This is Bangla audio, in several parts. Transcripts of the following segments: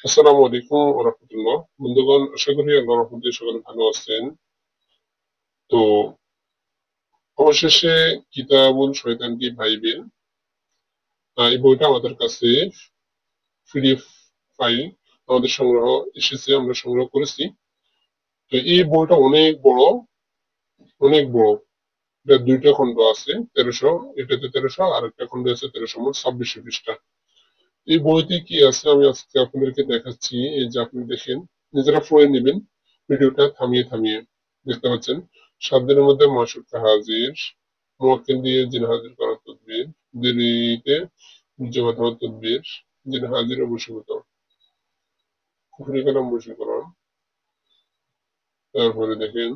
আসসালামু আলাইকুম ওয়া রাহমাতুল্লাহ। বন্ধুগণ, আশা করি আল্লাহর রহমতে সকলে ভালো আছেন। তো অবশেষে কিতাবুল শয়তান কি ভাইবেন, এই বইটা আমাদের কাছে পিডিএফ ফাইল আমাদের সংগ্রহ এসেছে, আমরা সংগ্রহ করেছি। তো এই বইটা অনেক বড়, অনেক বড়। এটা দুইটা খণ্ড আছে, 1300, এটাতে 1300, আর একটা খণ্ড আছে 1300, মোট 2600 পৃষ্ঠা। এই বইতে কি আছে আমি আজকে আপনাদেরকে দেখাচ্ছি। এই যে আপনি দেখেন, নিজেরা পড়ে নেবেন, ভিডিওটা থামিয়ে থামিয়ে। দেখতে পাচ্ছেন, 7 দিনের মধ্যে মাসুদকে হাজির, মোয়াক্কেল দিয়ে জিন হাজির করার তদবির, দেরিতে জমা দেওয়ার তদবির, জিন হাজির ও বশীভূত, কুফরি কালাম বশীকরণ। তারপরে দেখেন,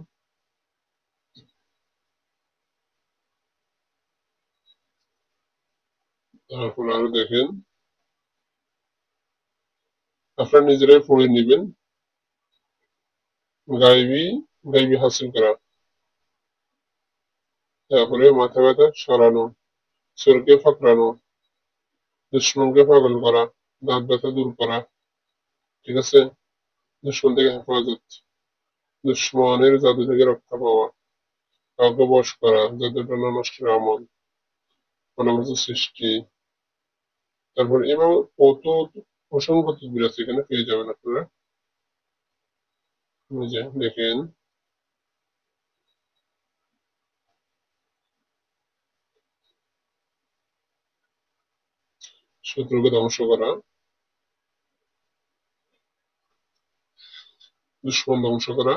তারপরে আরো দেখেন, আপনারা নিজেরাই পড়ে নেবেন। গাইবি গাইবি হাসিল করা, তারপরে মাথা ব্যথা সরানো, চোরকে ফাকড়ানো, দুশ্মনকে পাগল করা, দাঁত ব্যথা দূর করা। ঠিক আছে? দুশ্মন থেকে হেফাজত, দুশ্মনের জাদু থেকে রক্ষা পাওয়া, কাউকে বশ করা, জাদু টানা নষ্টের আমল, মানবতার সৃষ্টি। তারপর এভাবে কত অসংখ্য তদবির আছে, এখানে পেয়ে যাবেন আপনারা। এই যে দেখেন, শত্রুকে ধ্বংস করা, দুশ্মন ধ্বংস করা।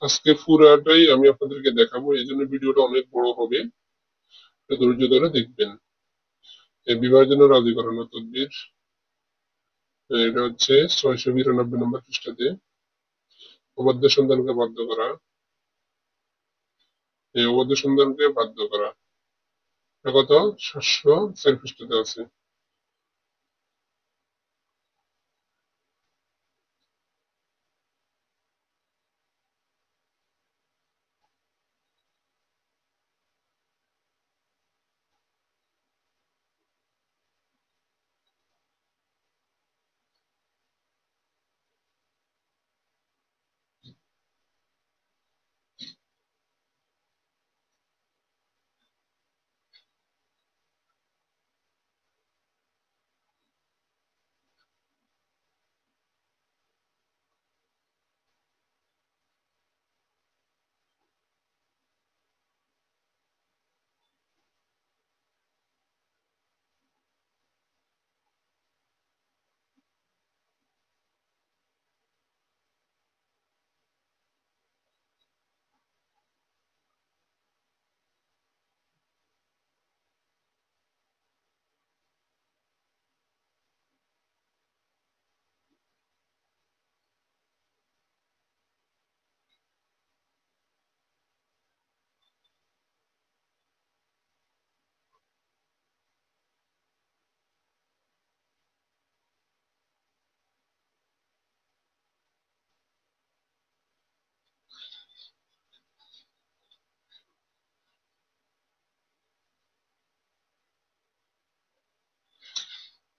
আজকে পুরাটাই আমি আপনাদেরকে দেখাবো, এই জন্য ভিডিওটা অনেক বড় হবে, একটু ধৈর্য ধরে দেখবেন। এই বিবাহের জন্য রাজি করানো তদবির, এটা হচ্ছে 692 নম্বর পৃষ্ঠাতে। অবাধ্য সন্তানকে বাধ্য করা, এই অবাধ্য সন্তানকে বাধ্য করা। এটা কত? 704 পৃষ্ঠাতে আছে।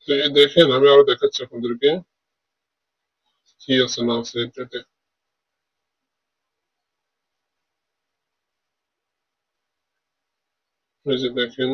তো এই দেখেন, আমি আরো দেখাচ্ছি আপনাদেরকে কি আছে না আছে এটাতে। এই যে দেখেন,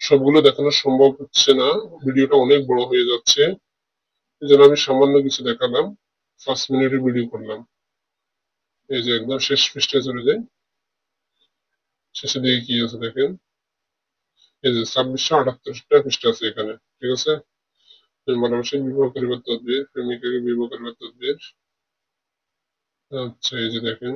সবগুলো দেখানো সম্ভব হচ্ছে না, ভিডিওটা অনেক বড় হয়ে যাচ্ছে। এই জন্য আমি সামান্য কিছু দেখালাম, 5 মিনিটের ভিডিও করলাম। এই যে একদম শেষ পৃষ্ঠায় চলে যাই, শেষের দিকে কি আছে দেখেন। এই যে 2678টা পৃষ্ঠা আছে এখানে। ঠিক আছে? ভালোবাসায় বিবাহ করিবার তদবির, প্রেমিকাকে বিবাহ করিবার তদবির। আচ্ছা, এই যে দেখেন